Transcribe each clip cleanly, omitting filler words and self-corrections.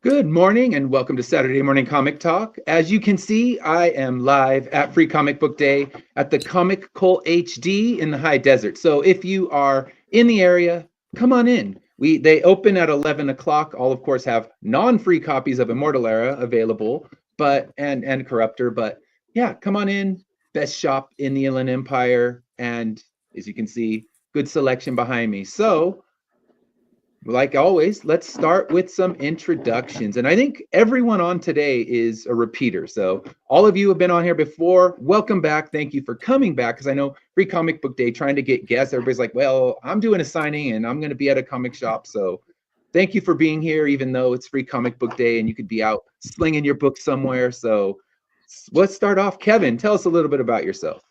Good morning and welcome to Saturday Morning Comic Talk. As you can see, I am live at Free Comic Book Day at the Comic Cole HD in the High Desert. So if you are in the area, come on in. They open at 11 o'clock. All, of course, have non-free copies of Immortal Era available, and Corruptor. But yeah, come on in. Best shop in the Inland Empire. And as you can see, good selection behind me. So like always, let's start with some introductions. And I think everyone on today is a repeater. So all of you have been on here before. Welcome back. Thank you for coming back. Because I know Free Comic Book Day, trying to get guests, everybody's like, well, I'm doing a signing and I'm going to be at a comic shop. So thank you for being here, even though it's Free Comic Book Day and you could be out slinging your book somewhere. So let's start off. Kevin, tell us a little bit about yourself.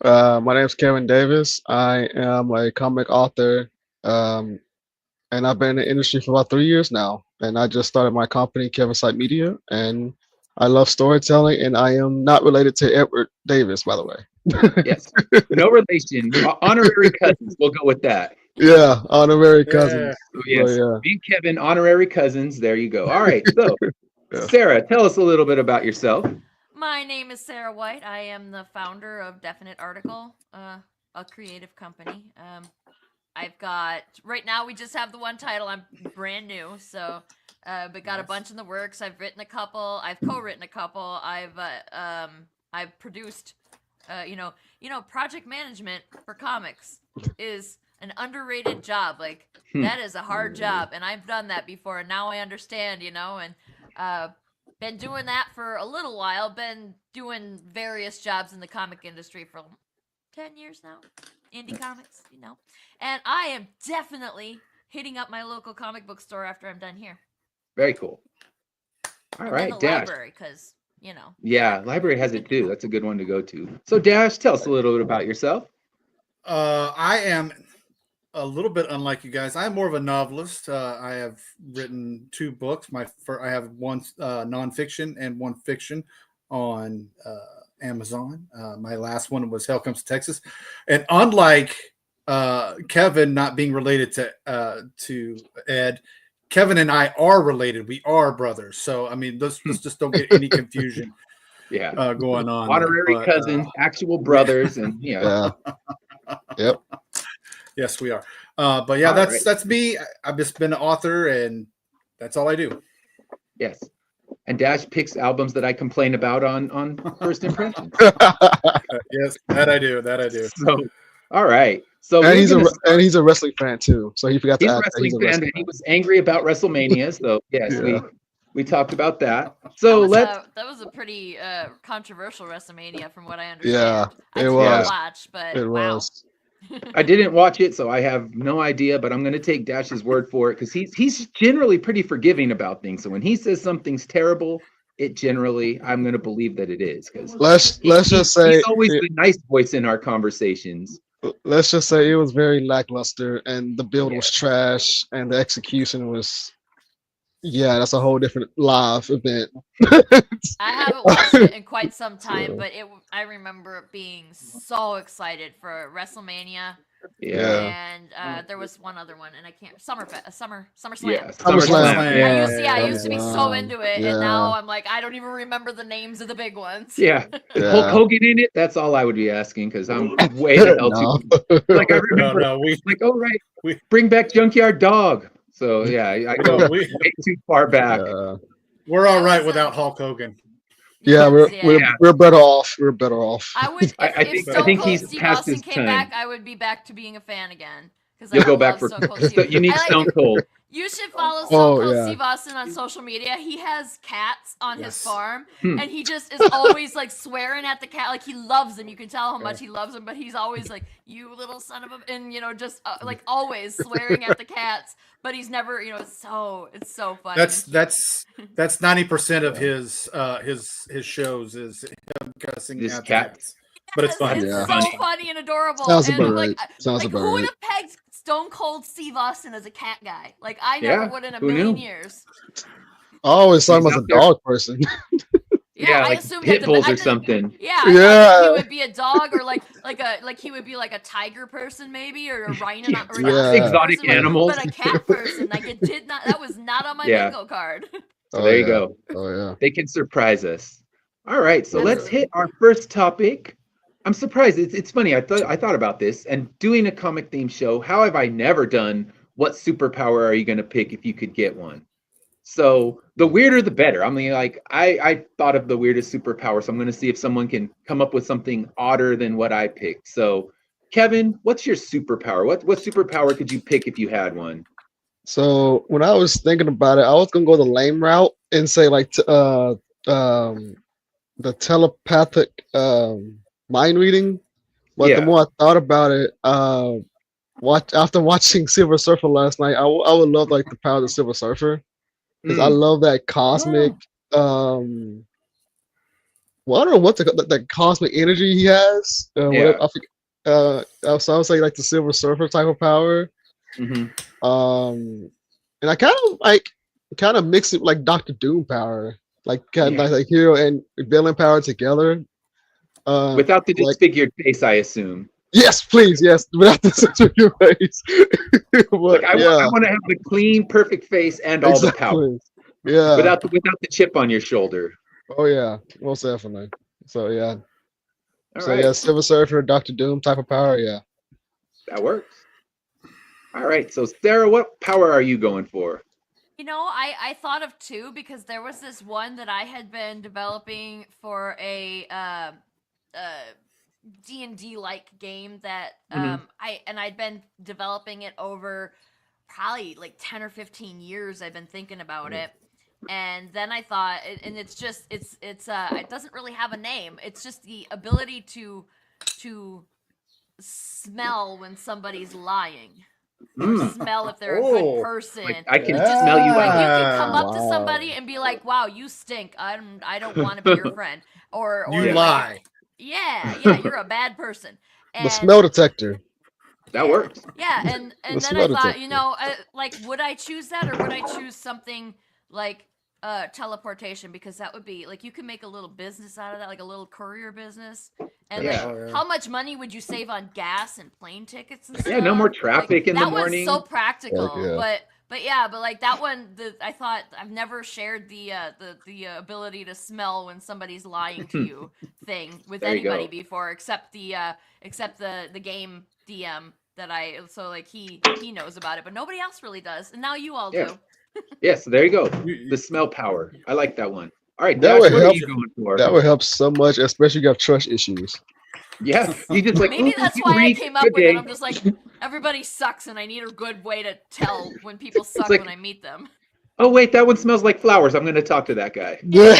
My name is Kevin Davis. I am a comic author. And I've been in the industry for about 3 years now. And I just started my company, Kevin Sight Media. And I love storytelling. And I am not related to Edward Davis, by the way. Yes. No relation. Honorary cousins. We'll go with that. Yeah. Honorary cousins. Yes. So, yeah. Me and Kevin, honorary cousins. There you go. All right. So, Yeah. Sarah, tell us a little bit about yourself. My name is Sarah White. I am the founder of Definite Article, a creative company. I've got, right now we just have the one title. I'm brand new, so, but got a bunch in the works. I've written a couple. I've co-written a couple. I've produced, project management for comics is an underrated job. Like, that is a hard job, and I've done that before, and now I understand, and, been doing that for a little while. Been doing various jobs in the comic industry for 10 years now. Indie comics, And I am definitely hitting up my local comic book store after I'm done here. Very cool. All right, the Dash. Library, because, Yeah, library has it too. That's a good one to go to. So, Dash, tell us a little bit about yourself. I am a little bit unlike you guys. I'm more of a novelist. I have written 2 books. I have one nonfiction and one fiction on Amazon. My last one was Hell Comes to Texas, and unlike Kevin not being related to Ed, Kevin and I are related. We are brothers. So I mean, let's just don't get any confusion. Going on. Honorary cousins, actual brothers, and Yeah. Yep. Yes, we are. But yeah, that's me. I've just been an author, and that's all I do. Yes. And Dash picks albums that I complain about on First Impressions. Yes, that I do. So, all right. So and he's a wrestling fan too. So he forgot to add that he's a wrestling fan. He was angry about WrestleMania. So yes, we talked about that. So that was a pretty controversial WrestleMania, from what I understand. Yeah, I was. Watch, but it wow. was. I didn't watch it, so I have no idea, but I'm going to take Dash's word for it because he's generally pretty forgiving about things. So when he says something's terrible, I'm going to believe that it is. Because let's just say he's always the nice voice in our conversations. Let's just say it was very lackluster, and the build was trash, and the execution was. Yeah, that's a whole different live event. I haven't watched it in quite some time, but I remember being so excited for WrestleMania. Yeah. And there was one other one, and I can't. SummerSlam. Yeah, SummerSlam. I used to be so into it, and now I'm like, I don't even remember the names of the big ones. Yeah. Hulk Hogan in it. That's all I would be asking because I'm way the hell too. Like I remember, bring back Junkyard Dog. So yeah, I go way too far back. We're all right without Hulk Hogan. Yeah, we're better off. We're better off. I would. If Stone Cold Steve Austin came back, I would be back to being a fan again. You'll go back for you need Stone Cold. You should follow Stone Cold Steve Austin on social media. He has cats on his farm, and he just is always like swearing at the cat. Like he loves them. You can tell how much he loves them, but he's always like, "You little son of a," and just like always swearing at the cats. But he's never, it's so funny. That's 90% of his shows is him cussing at cats. But it's fun. It's so funny and adorable. Sounds and about like, right. Sounds about who would right. have pegged Stone Cold Steve Austin as a cat guy? Like I never would in a million years. I always thought him as a dog person. Yeah, I like assumed pit that bulls I or did- something. Yeah, I thought Yeah. he would be a dog or like he would be like a tiger person maybe or a rhino Yeah, or Yeah. exotic person, animals. but a cat person. Like it did not. That was not on my Yeah. bingo card. So Oh there you yeah. go. Oh yeah. They can surprise us. All right, so let's Absolutely. hit our first topic. I'm surprised. It's funny. I thought about this and doing a comic theme show. How have I never done what superpower are you going to pick if you could get one? So the weirder the better. I mean, like I thought of the weirdest superpower, so I'm going to see if someone can come up with something odder than what I picked. So, Kevin, what's your superpower? What superpower could you pick if you had one? So when I was thinking about it, I was gonna go the lame route and say like the telepathic mind reading. But the Yeah. more I thought about it, after watching Silver Surfer last night, I would love like the power of the Silver Surfer because I Mm, love that cosmic. Well, I don't know what that cosmic energy he has. Yeah. I think, so I would say like the Silver Surfer type of power. mhm. And I kind of mix it with, like Doctor Doom power, like kind Yeah. of like hero and villain power together. Without the like disfigured face, I assume. yes, please, yes, without the censor your face. But, Like I yeah, want to have the clean, perfect face and all the power exactly. Yeah. without the chip on your shoulder. Oh yeah, most definitely. So yeah. All So right, yeah, Silver Surfer, Doctor Doom type of power. Yeah. that works. All right, so Sarah, what power are you going for? You know, I thought of two because there was this one that I had been developing for a D&D like game that Mhm. I'd been developing it over probably like 10 or 15 years. I've been thinking about it. And then I thought and it's it doesn't really have a name. It's just the ability to smell when somebody's lying. Or Mm, smell if they're a Oh, good person. like I can To just smell you like out. you can come up to Wow. somebody and be like, "Wow, you stink. I don't want to be your friend." Or you like, lie. yeah, you're a bad person. And The smell detector. That works. yeah, and The then I smell thought, detector. you know, like would I choose that or would I choose something like teleportation, because that would be like you can make a little business out of that, like a little courier business. And Yeah. like, Oh, yeah. how much money would you save on gas and plane tickets and stuff? Yeah, no more Like, traffic in the that one's morning. so practical, yeah. but like that one, I thought I've never shared the ability to smell when somebody's lying to you thing with There you anybody go. before, except the game DM that so like he knows about it, but nobody else really does, and now you all Yeah. do. Yeah, so there you go. You- The smell power. I like that one. All right, That Josh, would what are help. you going for? That would help so much, especially if you have trust issues. Yeah, you just like Maybe "Ooh, that's you why I reek. came up Good with day." it. I'm just like, everybody sucks, and I need a good way to tell when people suck like- when I meet them. Oh wait, that one smells like flowers. I'm going to talk to that guy. Yeah.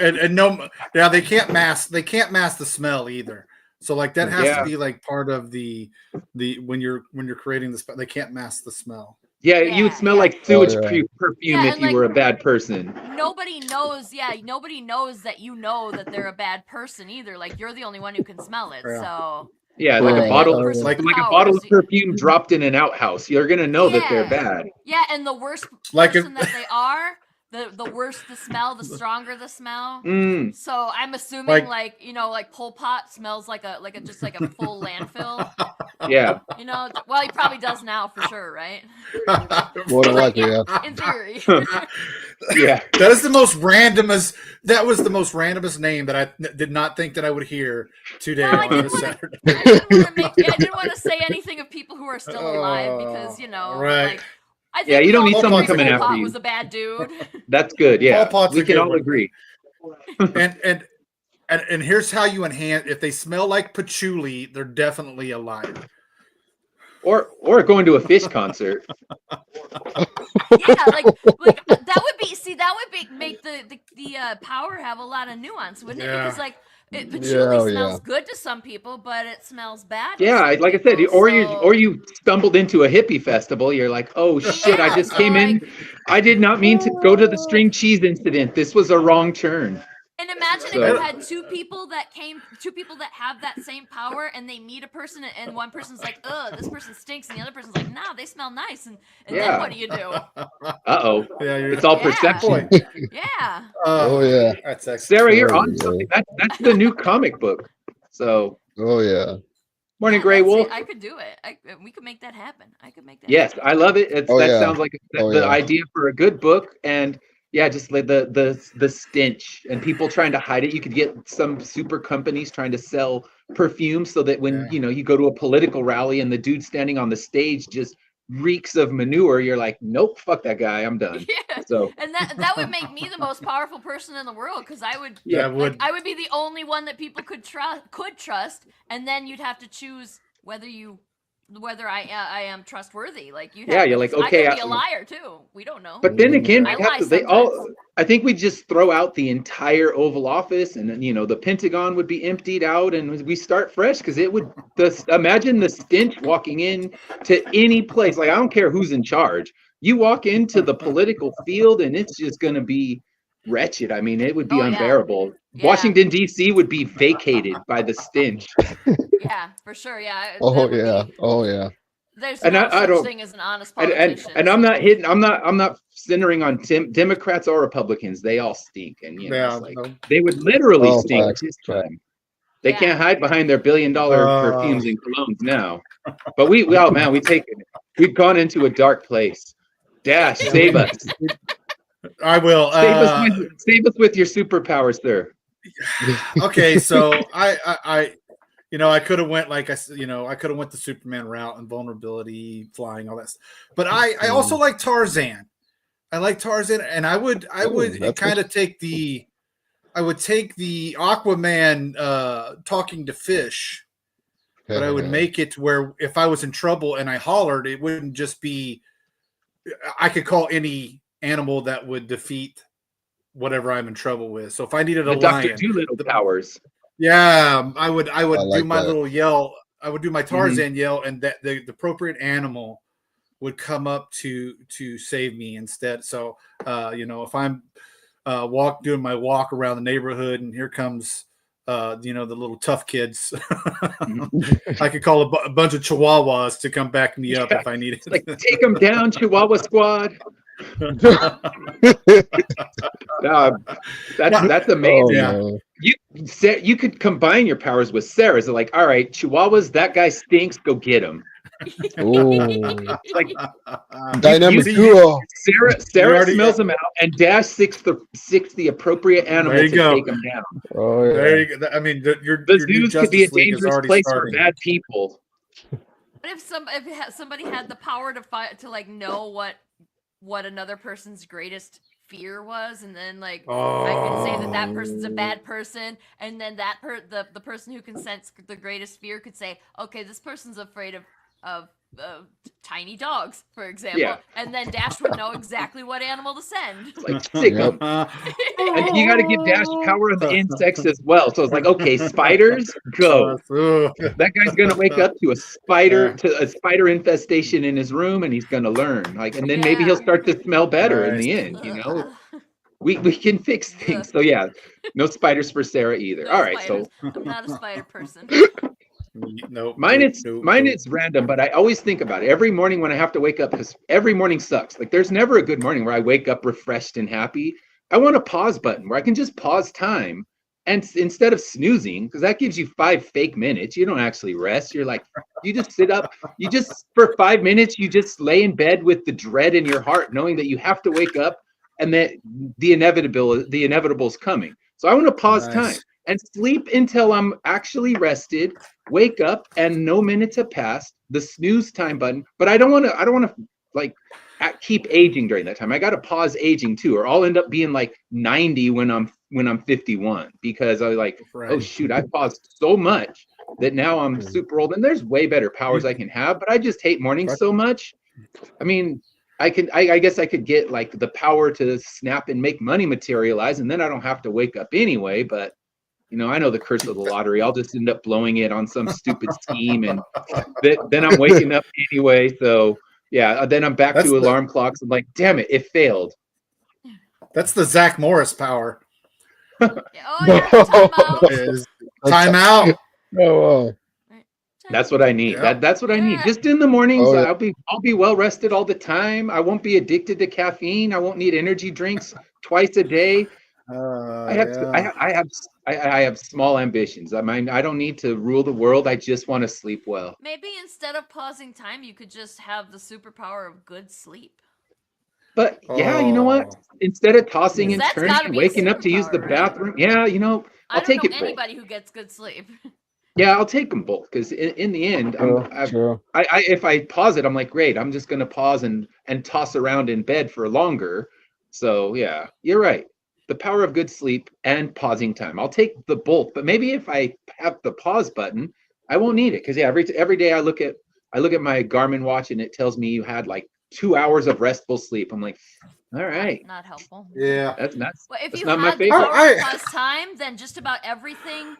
and no, yeah, they can't mask the smell either. So like that has Yeah. to be like part of the when you're creating the spell, they can't mask the smell. Yeah, you would Yeah, smell yeah. like sewage Oh, yeah. perfume Yeah, if and, you like- were a bad person. Nobody knows. Yeah, nobody knows that you know that they're a bad person either. Like you're the only one who can smell it. Yeah. So Yeah, like Oh, a bottle, yeah. like a Powers. bottle of perfume dropped in an outhouse. You're gonna know that they're Yeah. bad. yeah, and the worse Like if- person that they are, the worse the smell, the stronger the smell. Mm, So I'm assuming Like- like Pol Pot smells like a just like a full landfill. yeah. You know, well he probably does now for sure, right? More than Like, likely, yeah. In theory. Yeah. That is the most randomest. That was the most randomest name that I did not think that I would hear today Well, I on didn't this wanna- Saturday. I didn't want to say anything of people who are still alive because Right. like I think Yeah, you we don't all need agree someone Pol coming after Pot you. was a bad dude. That's good. Yeah, Pol Pot's we a can good all one. agree. And here's how you enhance. If they smell like patchouli, they're definitely a liar. Or going to a fish concert. Yeah, like that would be make the power have a lot of nuance, wouldn't it? Yeah. Because like patchouli Yeah, smells yeah. good to some people, but it smells bad. to Yeah, some like I said, people, or you stumbled into a hippie festival. You're like, oh shit, I Yeah, just so, came in. I did not mean to go to the string cheese incident. This was a wrong turn. And imagine So- if you had two people that have that same power, and they meet a person, and one person's like, "Ugh, this person stinks," and the other person's like, "Nah, they smell nice." And Yeah. then what do you do? Uh Uh-oh. Yeah, It's all Yeah. perception. Yeah. Oh yeah. That's excellent. Sarah, you're Oh, on yeah. something. That's the new comic book. So, Oh yeah. morning, Yeah, Grey that's it. Wolf. I could do it. We could make that happen. I could make that. Yes, happen. I love it. Oh, That yeah. sounds like Oh, the yeah. idea for a good book, and yeah, just like the stench and people trying to hide it. You could get some super companies trying to sell perfume so that when Yeah. you go to a political rally and the dude standing on the stage just reeks of manure, you're like, nope, fuck that guy, I'm done. Yeah. So And that would make me the most powerful person in the world because I would yeah, That would. I would be the only one that people could trust, and then you'd have to choose whether I am trustworthy. Like you'd Yeah, have you're to- like, I okay, could be a liar too. We don't know. but then again, I we have lie to, they all. sometimes. I think we just throw out the entire Oval Office, and then the Pentagon would be emptied out, and we start fresh because it would. Imagine the stench walking in to any place. Like I don't care who's in charge. You walk into the political field, and it's just going to be wretched. I mean, it would be Oh, yeah. unbearable. Yeah. Washington D.C. would be vacated by the stench. Yeah, for sure. Yeah. Oh that would yeah. be- Oh yeah. There's And no I such don't- thing as an honest And politician. and I'm not hitting. I'm not centering on Democrats or Republicans. They all stink, and Yeah. it's like, they would literally Oh, stink facts, this facts. time. They Yeah. can't hide behind their $1 billion perfumes and colognes now. But oh man, we've gone into a dark place. Dash, save us. I will. Save us with your superpowers, sir. Okay, so I could have went like I could have went the Superman route and vulnerability, flying, all that stuff. But I also like Tarzan. I like Tarzan, and I would that's kind of take the Aquaman talking to fish, but I would make it where if I was in trouble and I hollered, it wouldn't just be. I could call any animal that would defeat whatever I'm in trouble with. So if I needed a The Dr. lion, Doolittle powers. yeah, I would like do my that. little yell. I would do my Tarzan yell, and that the appropriate animal would come up to save me instead. So if I'm doing my walk around the neighborhood, and here comes the little tough kids, I could call a bunch of Chihuahuas to come back me up if I needed. It's like, take them down, Chihuahua Squad. That's amazing. Oh, Yeah. no. You could combine your powers with Sarah's. They're like, all right, Chihuahuas, that guy stinks. Go get him. Ooh. Like Dynamic you- duo. Sarah already- smells them out, and Dash seeks the appropropriate animal There you to go. take them down. Oh yeah. There you go. I mean, your The new zoos could be a Justice League is dangerous already place starting. for bad people. What if somebody had the power to like know what another person's greatest fear was, and then like I could say that person's a bad person, and then the person who can sense the greatest fear could say, okay, this person's afraid of tiny dogs, for example, Yeah. and then Dash would know exactly what animal to send. It's like, sick 'em. And you got to give Dash power on the insects as well. So it's like, okay, spiders, go. That guy's gonna wake up to a spider infestation in his room, and he's gonna learn. Like, and then maybe he'll Yeah. start to smell better in Right. the end. We can fix things. So yeah, no spiders for Sarah either. No All right, spiders. so I'm not a spider person. Nope. mine nope, it's nope, mine nope. it's random, but I always think about it every morning when I have to wake up, because every morning sucks. Like there's never a good morning where I wake up refreshed and happy. I want a pause button where I can just pause time, and instead of snoozing, because that gives you 5 fake minutes, you don't actually rest. You're like, you just sit up, you just for 5 minutes, you just lay in bed with the dread in your heart, knowing that you have to wake up and that the inevitable is coming. So I want to pause Nice. time and sleep until I'm actually rested, wake up and no minutes have passed, the snooze time button. But I don't want to like keep aging during that time. I got to pause aging too, or I'll end up being like 90 when I'm 51, because I was like, Right. oh shoot, I paused so much that now I'm super old, and there's way better powers I can have, but I just hate mornings so much. I mean, I guess I could get like the power to snap and make money materialize, and then I don't have to wake up anyway. But I know the curse of the lottery. I'll just end up blowing it on some stupid scheme, and then I'm waking up anyway. So yeah, then I'm back That's to the- alarm clocks. I'm like, damn it, it failed. That's the Zach Morris power. Oh yeah, time out. Is time out. Oh, wow. That's what I need. Yeah. That's what I need. Yeah. Just in the mornings, Oh, yeah. I'll be well rested all the time. I won't be addicted to caffeine. I won't need energy drinks twice a day. I have Yeah. I have small ambitions. I mean, I don't need to rule the world. I just want to sleep well. Maybe instead of pausing time, you could just have the superpower of good sleep. But yeah, you know what? Oh. Instead of tossing and That's turning gotta and be a waking up to use the superpower, right? bathroom, yeah, you know, I I'll don't take know it both. anybody who gets good sleep. Yeah, I'll take them both because in the end, True. if I pause it, I'm like, great, I'm just gonna pause and toss around in bed for longer. So yeah, you're right. The power of good sleep and pausing time. I'll take the both, but maybe if I have the pause button, I won't need it because yeah, every day I look at my Garmin watch and it tells me you had like 2 hours of restful sleep. I'm like, all right, Not helpful. Yeah. that's Well, if that's you not my had the favorite. power I- to pause time, then just about everything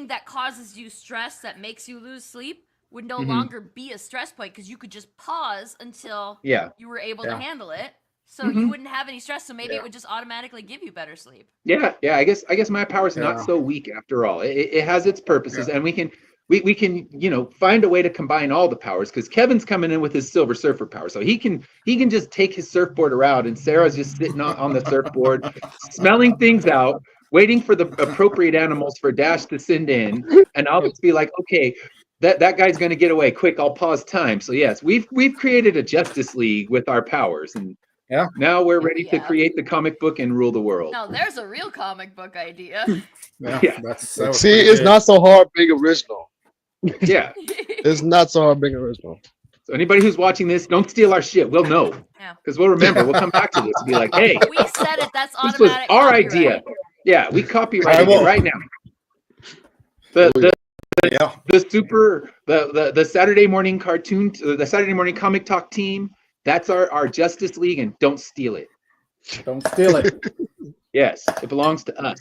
that causes you stress that makes you lose sleep would no Mhm. longer be a stress point because you could just pause until Yeah, you were able Yeah. to handle it. So Mhm. you wouldn't have any stress. So maybe Yeah. it would just automatically give you better sleep. yeah. I guess my power's not Yeah. so weak after all. It has its purposes, and we can find a way to combine all the powers because Kevin's coming in with his Silver Surfer power, so he can just take his surfboard around, and Sarah's just sitting on the surfboard, smelling things out, waiting for the appropriate animals for Dash to send in, and I'll just be like, okay, that guy's going to get away. Quick, I'll pause time. So yes, we've created a Justice League with our powers, and Yeah. now we're ready to Yeah. create the comic book and rule the world. Now there's a real comic book idea. Yeah. Yeah. That was See, pretty it's good. not so hard being original. Yeah. It's not so hard being original. So anybody who's watching this, don't steal our shit. We'll know. Yeah. Because we'll remember. We'll come back to this and be like, hey, We said it. That's this was automatic. our copyright. idea. Yeah, we copyrighted I it will. right now. The Yeah. the Saturday morning cartoon, the Saturday morning comic talk team, that's our Justice League, and don't steal it. Don't steal it. Yes, it belongs to us.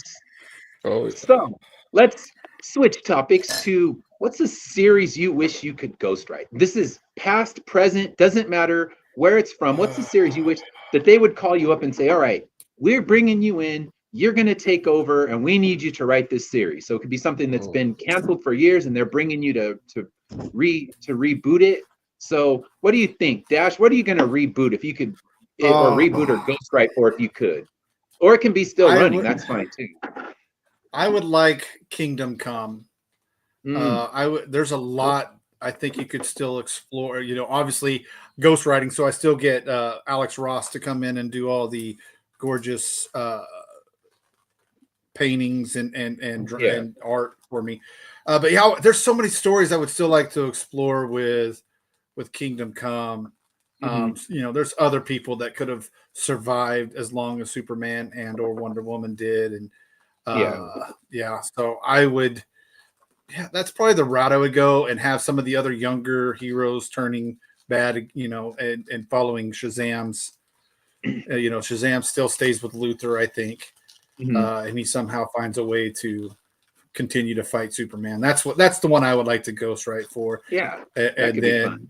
Oh, So let's switch topics to what's a series you wish you could ghostwrite? This is past, present, doesn't matter where it's from. What's the series you wish that they would call you up and say, all right, we're bringing you in, you're going to take over, and we need you to write this series. So it could be something that's been canceled for years, and they're bringing you to reboot it. So what do you think, Dash? What are you going to reboot if you could, or reboot or ghostwrite for if you could? Or it can be still I running. would- That's fine too. I would like Kingdom Come. Mm. There's a lot I think you could still explore. Obviously ghostwriting, so I still get Alex Ross to come in and do all the gorgeous paintings and art for me. But yeah, there's so many stories I would still like to explore with Kingdom Come. There's other people that could have survived as long as Superman and or Wonder Woman did, and so I would. Yeah, that's probably the route I would go, and have some of the other younger heroes turning bad, and following Shazam's. Shazam still stays with Luthor, I think, and he somehow finds a way to continue to fight Superman. That's the one I would like to ghostwrite for. Yeah, and then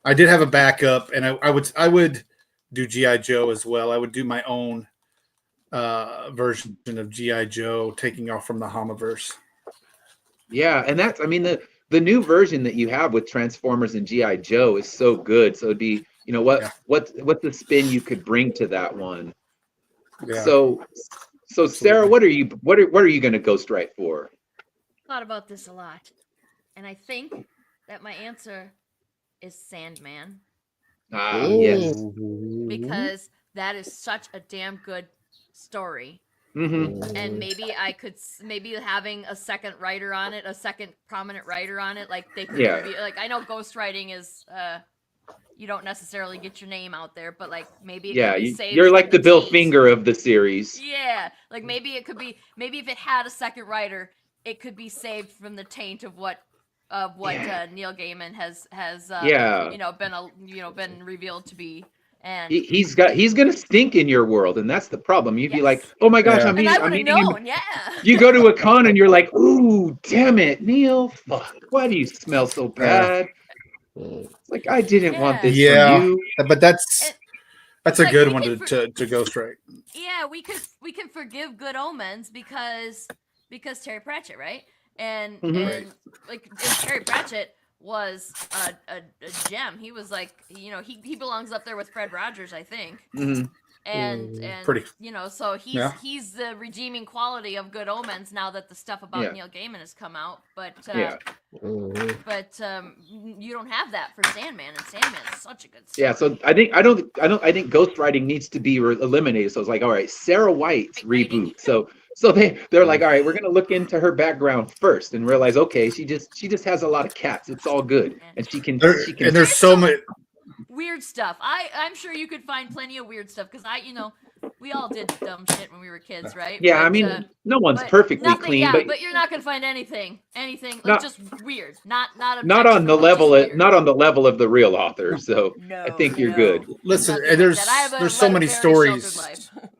I did have a backup, and I would do G.I. Joe as well. I would do my own version of G.I. Joe taking off from the Homiverse. Yeah, and that's, I mean, the new version that you have with Transformers and G.I. Joe is so good. So it'd be, what's the spin you could bring to that one? Yeah. So Sarah, what are you going to ghostwrite for? Thought about this a lot, and I think that my answer is Sandman, Yes. because that is such a damn good story. Mm-hmm. And maybe having a second writer on it, a second prominent writer on it, like they could review, like, I know ghostwriting is you don't necessarily get your name out there, but like maybe it could be saved you're from like the Bill tease. Finger of the series. Yeah, like maybe if it had a second writer, it could be saved from the taint of what Neil Gaiman has been revealed to be. And He's gonna stink in your world, and that's the problem. You'd be like, oh my gosh, Yeah. I'm and I meeting would have him. known, yeah. You go to a con and you're like, ooh, damn it, Neil. Fuck, why do you smell so bad? It's like, I didn't want this Yeah. from you. But that's a like good we one can to ghostwrite. Yeah, we can forgive Good Omens because Terry Pratchett, right? and Mhm. and like and Terry Pratchett was a gem. He was like, he belongs up there with Fred Rogers, I think. Mhm. And Pretty. so Yeah. he's the redeeming quality of Good Omens now that the stuff about Yeah. Neil Gaiman has come out. But Yeah. you don't have that for Sandman, and Sandman's such a good story. Yeah, so I think ghostwriting needs to be eliminated. So it's like, all right, Sarah White's Writing. reboot. So they're like, all right, we're gonna look into her background first and realize, okay, she just has a lot of cats. It's all good, and she can. And there's so many. Weird stuff. I'm sure you could find plenty of weird stuff because we all did dumb shit when we were kids, right? Yeah, But, I mean, no one's but perfectly nothing, clean, yeah, but you're not gonna find anything like Not- just weird, not not on objectionable, the just level weird. not on the level of the real author. So No, I think you're good. Listen, Nothing and like that. I have there's so led a many very sheltered stories, life.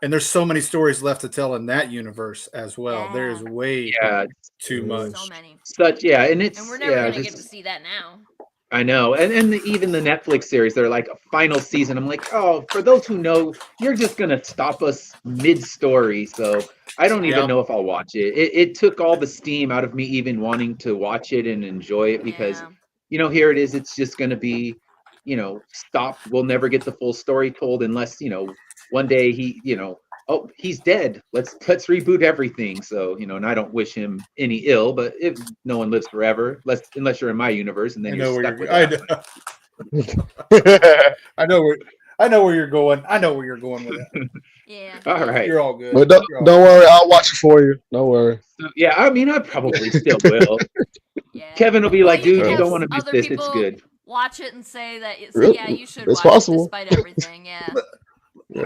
and there's so many stories left to tell in that universe as well. Yeah. There's way Yeah, too much. So many, and it's and we're never gonna just- get to see that now. I know, and even the Netflix series, they're like a final season. I'm like, oh, for those who know, you're just gonna stop us mid-story. So I don't even Yeah. know if I'll watch it. It took all the steam out of me even wanting to watch it and enjoy it because Yeah. here it is. It's just gonna be, stopped. We'll never get the full story told unless one day oh, he's dead. Let's reboot everything. So, and I don't wish him any ill, but if no one lives forever, unless you're in my universe, and then I you're know where stuck with you're. that. I know where you're going. I know where you're going with it. Yeah. All right. You're all good. But don't You're all worry, I'll watch it for you. Don't worry. So, yeah, I mean, I probably still will. Yeah. Kevin will be like, Well, you dude, can you have don't want to miss other this. It's people good. Watch it and say that. Really? Yeah, you should It's watch possible. it despite everything. Yeah.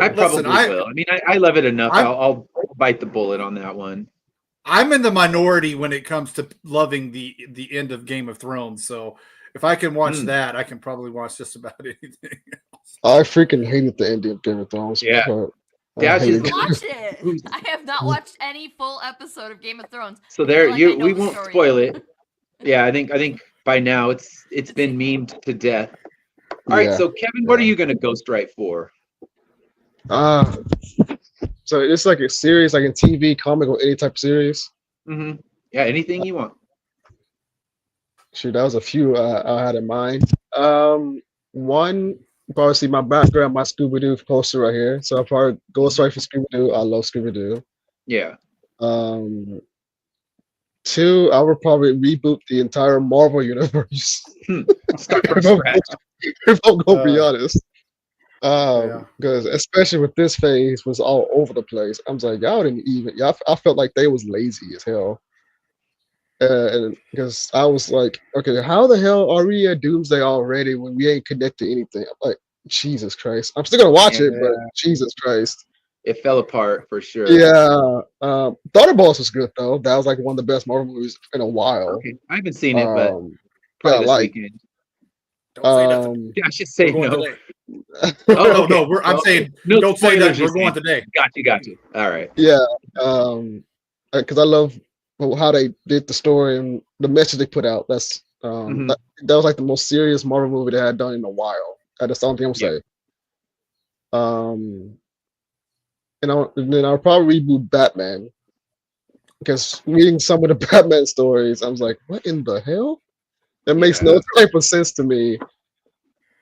I probably Listen, will. I mean, I love it enough. I'm- I'll bite the bullet on that one. I'm in the minority when it comes to loving the end of Game of Thrones. So if I can watch that, I can probably watch just about anything. I freaking hated the ending of Game of Thrones. Yeah. but I Dash is hated it. Watch it. I have not watched any full episode of Game of Thrones. So I there, feel like I know we the won't story, spoil though. it. Yeah, I think by now it's been memed to death. All right, Yeah. so Kevin, what are you going to ghostwrite for? So it's like a series, like a TV, comic, or any type of series. Hmm. Yeah, anything you want. Shoot, that was a few I had in mind. One, you probably see my background, my Scooby Doo poster right here. So I'll probably ghostwrite for Scooby Doo. I love Scooby Doo. Yeah. Two, I would probably reboot the entire Marvel universe. Start from scratch. If I'm gonna be honest. Yeah. Because especially with this phase was all over the place. I was like, y'all didn't even. I felt like they was lazy as hell. And because I was like, okay, how the hell are we at Doomsday already when we ain't connected to anything? I'm like, Jesus Christ. I'm still gonna watch it, but Jesus Christ. It fell apart for sure. Yeah. Thunderbolts was good though. That was like one of the best Marvel movies in a while. Okay, I haven't seen it, but Yeah, probably this like weekend. Don't say nothing. Yeah, I should say We're going no. today. Oh, No, okay. I'm Well, saying no don't say that. spoilers, We're you're going saying. today. Got you. All right. Yeah, because I love how they did the story and the message they put out. That's Mhm. that was like the most serious Marvel movie they had done in a while. That's the only thing I'm Yeah. saying. And then I'll probably reboot Batman because reading some of the Batman stories, I was like, what in the hell? That makes no type of sense to me.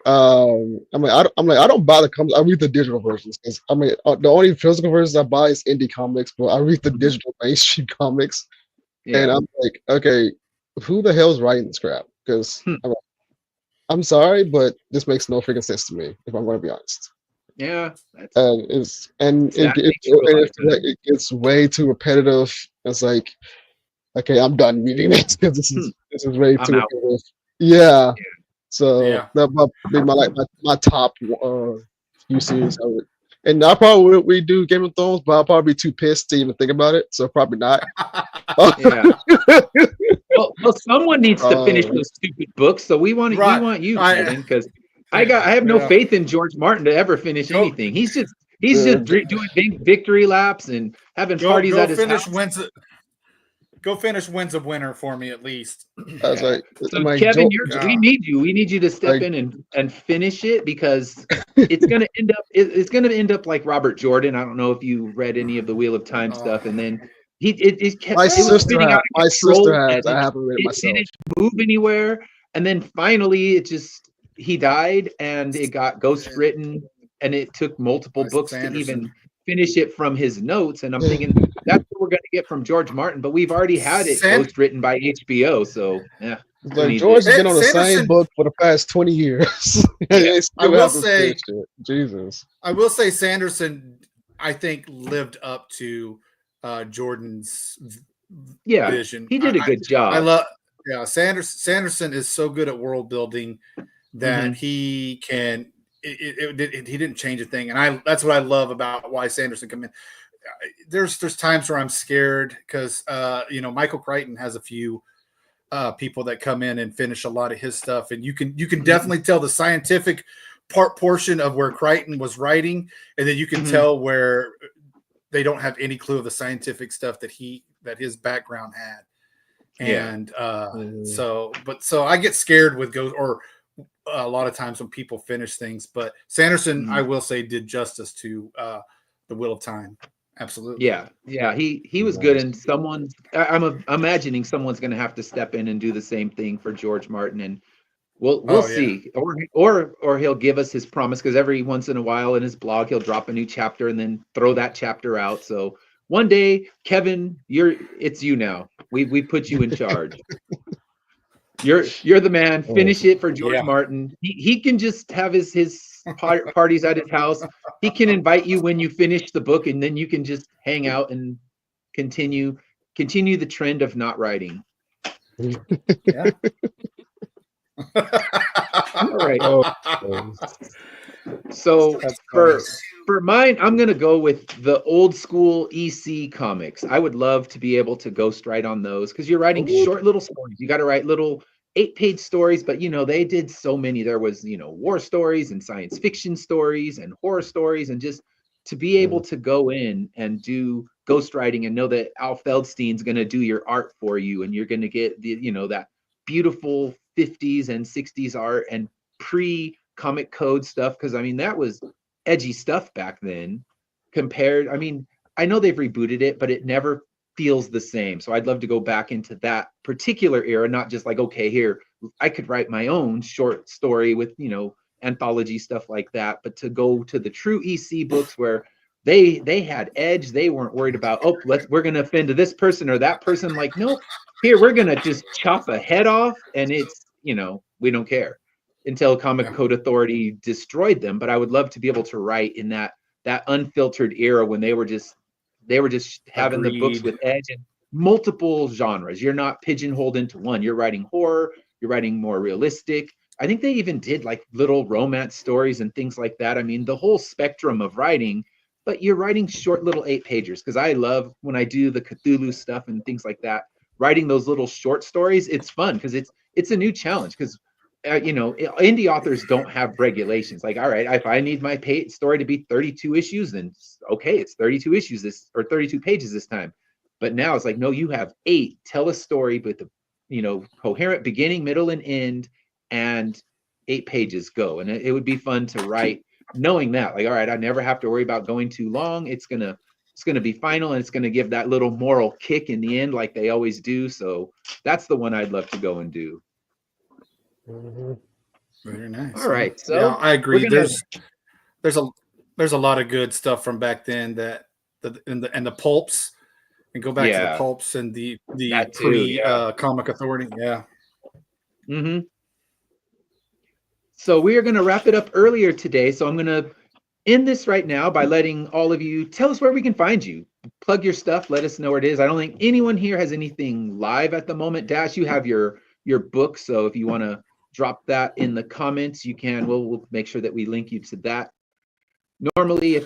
I don't buy the comics. I read the digital versions because the only physical versions I buy is indie comics, but I read the digital mainstream comics, and Yeah. I'm like, okay, who the hell's writing this crap? Because I'm sorry, but this makes no freaking sense to me. If I'm going to be honest, Yeah. That's, it gets way too repetitive. It's like, okay, I'm done reading this because this is way I'm too out. repetitive. Yeah. So Yeah. that might be my top few series. And I probably would redo Game of Thrones, but I'll probably be too pissed to even think about it. So probably not. Yeah. well, someone needs to finish those stupid books. So we want Right. you, I- Kevin, because I have no Yeah. faith in George Martin to ever finish Go- anything. He's just doing big victory laps and having parties at his house. Go finish Winds of Winter for me at least. I was like, So I'm like, Kevin, Joe- we need you. We need you to step Like- in and finish it because it's gonna end up. It's gonna end up like Robert Jordan. I don't know if you read any of the Wheel of Time Oh. stuff, and then it kept My it was sister spinning out of my control, sister has. and I haven't read it it myself. didn't move anywhere. And then finally, he died, and it got ghostwritten, and it took multiple By books to Sanderson. even finish it from his notes. And I'm thinking that's what we're gonna get from George Martin, but we've already had it San- ghostwritten by HBO. So yeah, It's who like needs George it? has been on the same Sanderson- book for the past 20 years. They still will haven't say- finished it. Jesus. I will say Sanderson, I think, lived up to Jordan's Yeah, vision. he did a good job. I love, Sanderson is so good at world building that he can. He didn't change a thing, and that's what I love about why Sanderson come in. There's times where I'm scared because Michael Crichton has a few people that come in and finish a lot of his stuff, and you can definitely tell the scientific portion of where Crichton was writing, and then you can tell where they don't have any clue of the scientific stuff that his background had. And so I get scared with or a lot of times when people finish things, but Sanderson, I will say, did justice to The Wheel of Time. Absolutely. Yeah. He was good, and I'm imagining someone's going to have to step in and do the same thing for George Martin, and we'll see, or he'll give us his promise, because every once in a while in his blog he'll drop a new chapter and then throw that chapter out. So one day, Kevin, it's you now. We put you in charge. You're the man. Finish it for George Martin. He can just have his parties at his house. He can invite you when you finish the book, and then you can just hang out and continue the trend of not writing. Yeah. All right. Oh, So That's for mine, I'm gonna go with the old school EC comics. I would love to be able to ghostwrite on those, because you're writing short little stories. You got to write little 8-page stories, but they did so many. There was war stories and science fiction stories and horror stories, and just to be able to go in and do ghostwriting and know that Al Feldstein's gonna do your art for you, and you're gonna get that beautiful 50s and 60s art and pre-comic code stuff, because that was edgy stuff back then compared. I know they've rebooted it, but it never feels the same. So I'd love to go back into that particular era, not just like, okay, here I could write my own short story with anthology stuff like that, but to go to the true EC books where they had edge. They weren't worried about, we're gonna offend this person or that person. Like, nope, here we're gonna just chop a head off, and it's we don't care, until Comic Code Authority destroyed them. But I would love to be able to write in that unfiltered era when they were just having the books with edge and multiple genres. You're not pigeonholed into one. You're writing horror, you're writing more realistic. I think they even did like little romance stories and things like that. The whole spectrum of writing, but you're writing short little 8-pagers, because I love when I do the Cthulhu stuff and things like that. Writing those little short stories, it's fun because it's a new challenge, because indie authors don't have regulations. Like, all right, if I need my story to be 32 issues, then okay, it's 32 issues or 32 pages this time. But now it's like, no, you have 8. Tell a story with a coherent beginning, middle, and end, and 8 pages, go. And it would be fun to write knowing that, like, all right, I never have to worry about going too long. It's gonna be final, and it's gonna give that little moral kick in the end, like they always do. So that's the one I'd love to go and do. Very nice. All right, so I agree. There's a lot of good stuff from back then and the pulps, and go back to the pulps and the pre Comic Authority. Yeah. Mm-hmm. So we are going to wrap it up earlier today. So I'm going to end this right now by letting all of you tell us where we can find you. Plug your stuff. Let us know where it is. I don't think anyone here has anything live at the moment. Dash, you have your book. So if you want to drop that in the comments, you can. We'll make sure that we link you to that. Normally,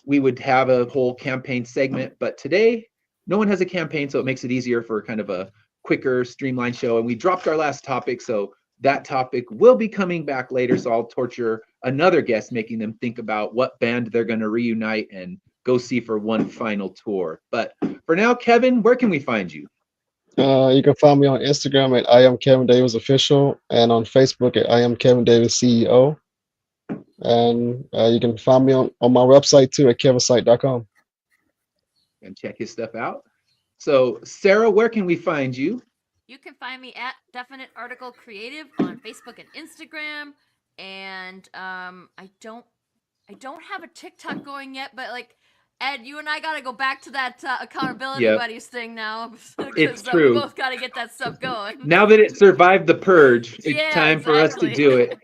we would have a whole campaign segment, but today no one has a campaign, so it makes it easier for kind of a quicker, streamlined show. And we dropped our last topic, so that topic will be coming back later. So I'll torture another guest, making them think about what band they're going to reunite and go see for one final tour. But for now, Kevin, where can we find you? You can find me on Instagram at I am Kevin Davis Official, and on Facebook at I am Kevin Davis CEO. And you can find me on my website too at kevinsite.com. and check his stuff out. So Sarah, where can we find you? You can find me at Definite Article Creative on Facebook and Instagram. And I don't have a TikTok going yet, but like Ed, you and I gotta go back to that accountability Yep. buddies thing now. It's true. We both gotta get that stuff going. Now that it survived the purge, it's Yeah, time for us to exactly. do it.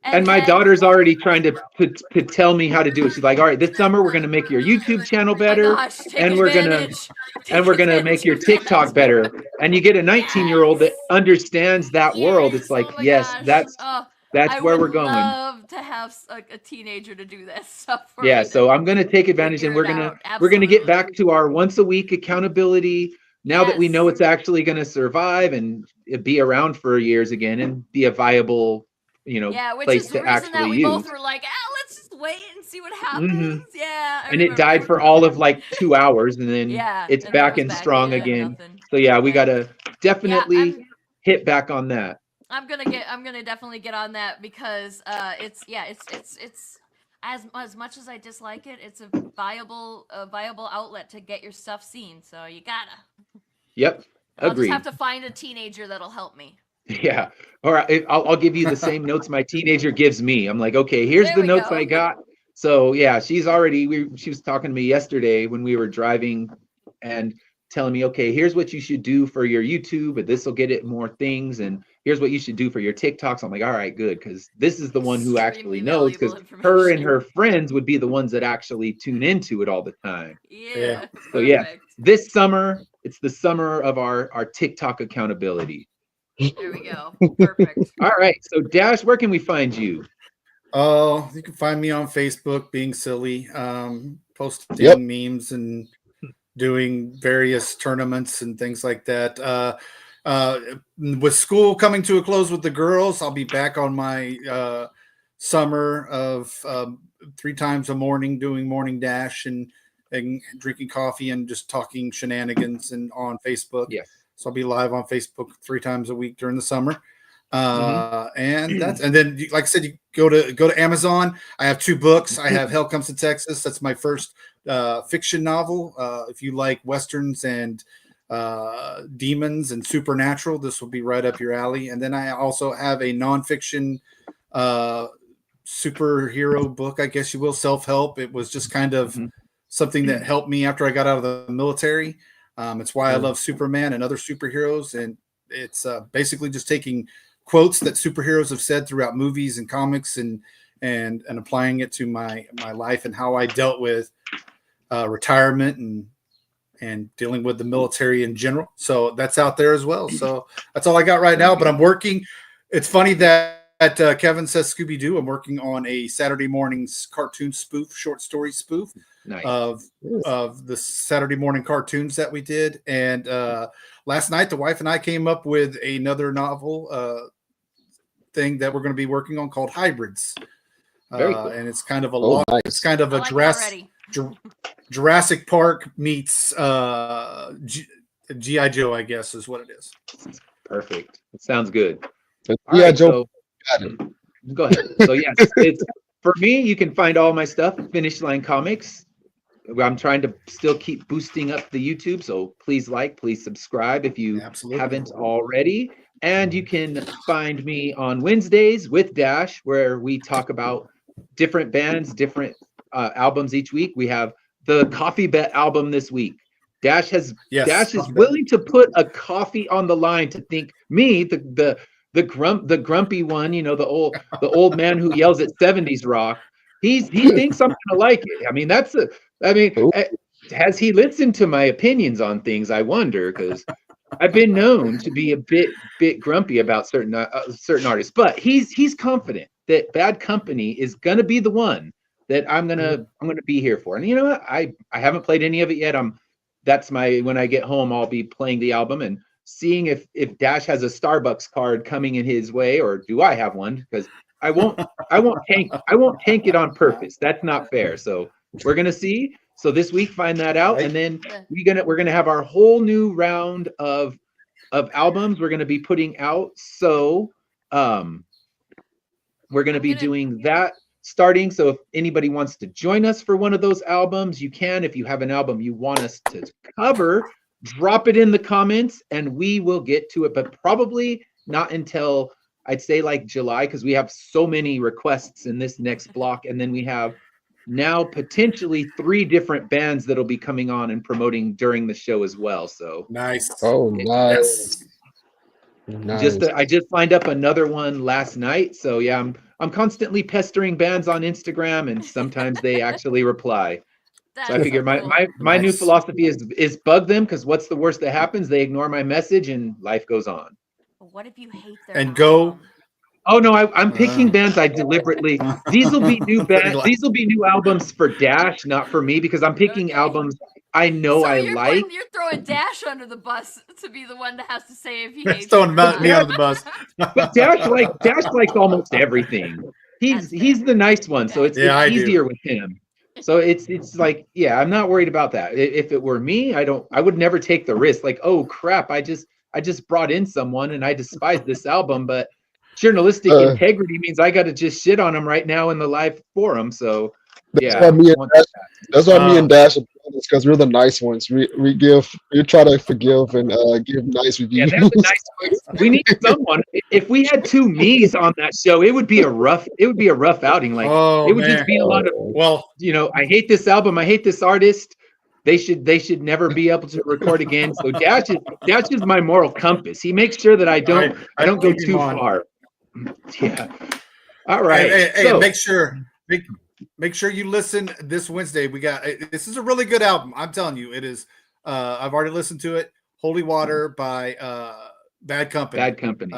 And my Ed, daughter's already trying to tell me how to do it. She's like, all right, this summer we're gonna make your YouTube channel oh my better, gosh, take and we're gonna advantage. and we're gonna make your TikTok better. And you get a 19-year-old that understands that world. It's like, oh my yes, gosh. that's I where would we're going. love to have a teenager to do this stuff for Yeah, me. so I'm gonna take advantage, and Figure we're it out. gonna get Absolutely. back to our once a week accountability. Now that we know Yes. it's actually gonna survive and be around for years again and be a viable, Yeah, which place is the to reason that actually we both use. were like, let's just wait and see what happens. Yeah. I And it died remember. for all of like 2 hours, and then Yeah, it's and then back it was and back strong in, again. nothing. So yeah, we Yeah. gotta definitely hit back on that. I'm gonna definitely get on that because it's as much as I dislike it, it's a viable outlet to get your stuff seen. So you gotta. Yep, I'll agreed. just have to find a teenager that'll help me. Yeah. All right. I'll give you the same notes my teenager gives me. I'm like, okay, here's There the we notes go. I got. So yeah, she was talking to me yesterday when we were driving and telling me, okay, here's what you should do for your YouTube, and this will get it more things. And here's what you should do for your TikToks. I'm like, all right, good. Cause this is the one who actually Extremely knows, because valuable her and information. her friends would be the ones that actually tune into it all the time. Yeah. So yeah, Perfect. this summer, it's the summer of our TikTok accountability. There we go. Perfect. All right. So Dash, where can we find you? Oh, you can find me on Facebook being silly, posting Yep. memes and doing various tournaments and things like that. With school coming to a close with the girls, I'll be back on my summer of 3 times a morning doing morning dash and drinking coffee and just talking shenanigans and on Facebook. Yes. So I'll be live on Facebook 3 times a week during the summer. And Mm-hmm. then like I said, you go to Amazon. I have 2 books. I have Hell Comes to Texas. That's my first fiction novel. If you like Westerns and demons and supernatural, this will be right up your alley. And then I also have a nonfiction superhero book, I guess you will, self-help. It was just kind of something that helped me after I got out of the military. It's why I love Superman and other superheroes. And it's basically just taking quotes that superheroes have said throughout movies and comics and applying it to my life and how I dealt with retirement and dealing with the military in general. So that's out there as well. So that's all I got right now, but I'm working. It's funny that Kevin says Scooby-Doo. I'm working on a Saturday morning's cartoon spoof, short story spoof Nice. of the Saturday morning cartoons that we did. And last night, the wife and I came up with another novel thing that we're going to be working on called Hybrids. Very cool. And it's kind of a nice. it's kind of I a like it already. Jurassic Park meets G.I. Joe, I guess is what it is. Perfect. It sounds good. Yeah, All right, Joe. so go ahead. So yes, it's for me. You can find all my stuff at Finish Line Comics. I'm trying to still keep boosting up the YouTube, so please please subscribe if you Absolutely. haven't already. And you can find me on Wednesdays with Dash, where we talk about different bands, different albums each week. We have the Coffee Bet album this week. Dash is willing to put a coffee on the line to think me, the grumpy one, you know, the old man who yells at 70s rock. He thinks I'm gonna like it. I mean, has he listened to my opinions on things? I wonder, because I've been known to be a bit grumpy about certain artists, but he's confident that Bad Company is gonna be the one that I'm gonna be here for. And you know what? I haven't played any of it yet. When I get home, I'll be playing the album and seeing if Dash has a Starbucks card coming in his way, or do I have one? Because I won't tank it on purpose. That's not fair. So we're gonna see. So this week, find that out, and then we're gonna have our whole new round of albums we're gonna be putting out. So we're gonna be doing that. starting. So if anybody wants to join us for one of those albums, you can. If you have an album you want us to cover, drop it in the comments and we will get to it, but probably not until I'd say like July, because we have so many requests in this next block. And then we have now potentially 3 different bands that'll be coming on and promoting during the show as well. So Nice. Oh, nice. just I just signed up another one last night. So yeah, I'm constantly pestering bands on Instagram, and sometimes they actually reply. So I That's figure so cool. my new Nice. philosophy is bug them, because what's the worst that happens? They ignore my message and life goes on. But what if you hate their And go- album? Oh no, I'm picking bands I deliberately. These will be new bands. These will be new albums for Dash, not for me, because I'm picking Okay. albums I know So I you're like. you're throwing Dash under the bus to be the one that has to say if he You're hates throwing you or me not. under the bus. But Dash likes almost everything. That's He's fair. the nice one, so it's, Yeah, I it's do. easier with him. So it's like, yeah, I'm not worried about that. If it were me, I would never take the risk. Like, oh crap, I just brought in someone and I despise this album, but journalistic integrity means I got to just shit on them right now in the live forum. So That's yeah, why me I and want Dash, that's why me Oh. and Dash are brothers, because we're the nice ones. We try to forgive and give nice yeah, reviews. they're the nice ones. We need someone. If we had 2 me's on that show, it would be a rough outing. Like Oh, it would man. just be a lot of, Well, I hate this album, I hate this artist. They should never be able to record again. So Dash is my moral compass. He makes sure that I don't go keep him too on. far. Yeah. All right. Hey, So, make sure you listen this Wednesday. This is a really good album. I'm telling you, it is. I've already listened to it. Holy Water by Bad Company. Bad Company.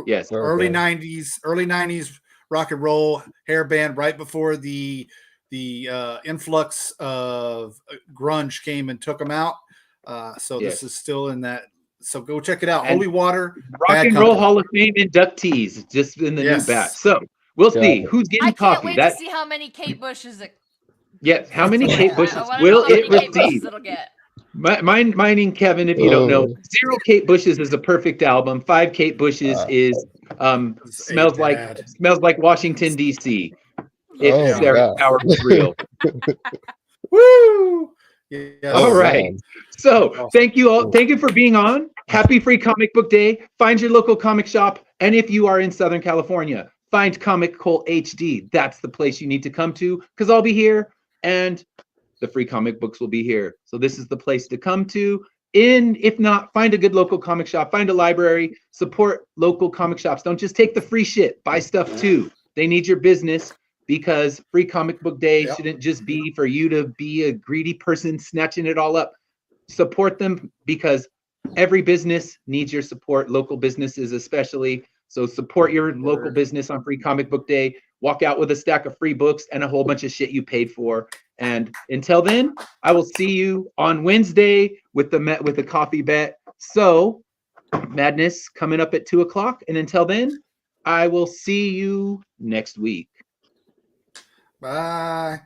Yes. Early Okay. '90s rock and roll hair band, right before the influx of grunge came and took them out. So Yes. this is still in that. So go check it out. And Holy Water. Rock Bad and Roll Company. Hall of Fame inductees just in the Yes. new batch. So we'll see Yeah. who's getting I can't coffee. wait That to see how many Kate Bushes it. yes. How many I Kate Bushes wanna know will how many it Kate Bushes receive? it'll get. Mining Kevin, if you don't know, Oh. 0 Kate Bushes is a perfect album. 5 Kate Bushes is smells bad. like Washington DC. If Oh, Sarah God. Power was real. Woo! Yes. All Oh, right. God. So thank you all. Thank you for being on. Happy Free Comic Book Day. Find your local comic shop. And if you are in Southern California, find Comic Cole HD. That's the place you need to come to, because I'll be here and the free comic books will be here. So this is the place to come to. If not, find a good local comic shop, find a library, support local comic shops. Don't just take the free shit. Buy stuff too. They need your business, because Free Comic Book Day Yep. shouldn't just be for you to be a greedy person snatching it all up. Support them, because every business needs your support, local businesses especially. So support your local business on Free Comic Book Day. Walk out with a stack of free books and a whole bunch of shit you paid for. And until then, I will see you on Wednesday with the coffee bet. So Madness coming up at 2:00. And until then, I will see you next week. Bye.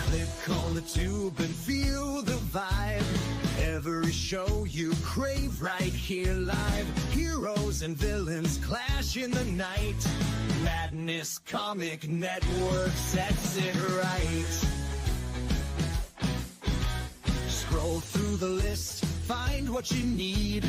Click on the tube and feel the vibe. Every show you crave right here live. Heroes and villains clash in the night. Madness Comic Network sets it right. Scroll through the list, find what you need.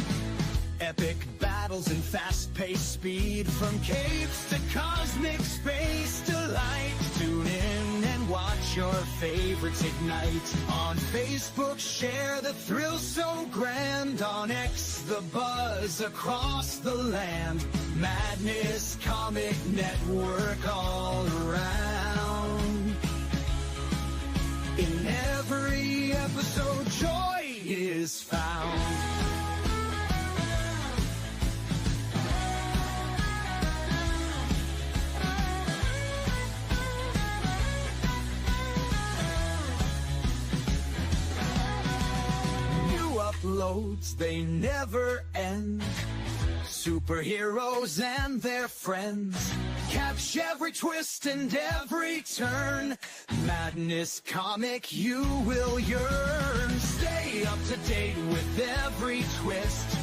Epic battles and fast-paced speed. From capes to cosmic space delight. Tune in and watch your favorites ignite. On Facebook, share the thrill so grand. On X, the buzz across the land. Madness Comic Network all around. In every episode, joy is found. New uploads, they never end. Superheroes and their friends. Catch every twist and every turn. Madness Comic, you will yearn. Stay Stay up to date with every twist.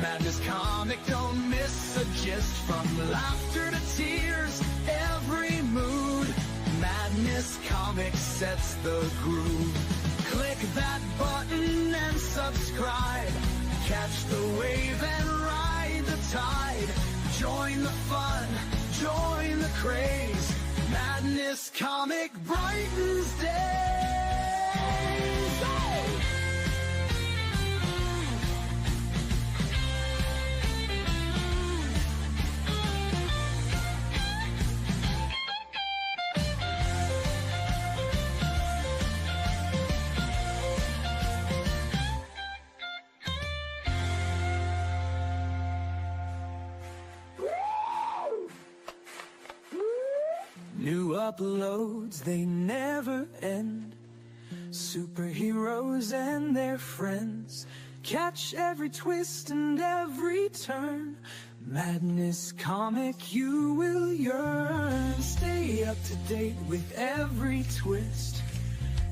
Madness Comic, don't miss a gist. From laughter to tears, every mood. Madness Comic sets the groove. Click that button and subscribe. Catch the wave and ride the tide. Join the fun, join the craze. Madness Comic brightens days. New uploads, they never end. Superheroes and their friends. Catch every twist and every turn. Madness Comic, you will yearn. Stay up to date with every twist.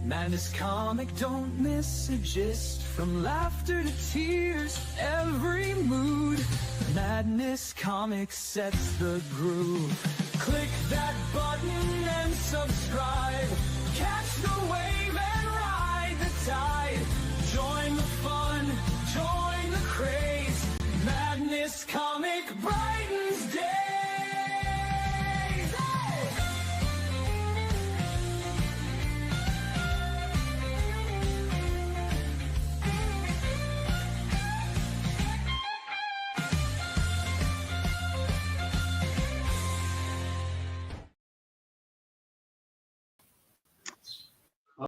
Madness Comic, don't miss a gist. From laughter to tears, every mood. Madness Comic sets the groove. Click that button and subscribe. Catch the wave and ride the tide. Join the fun, join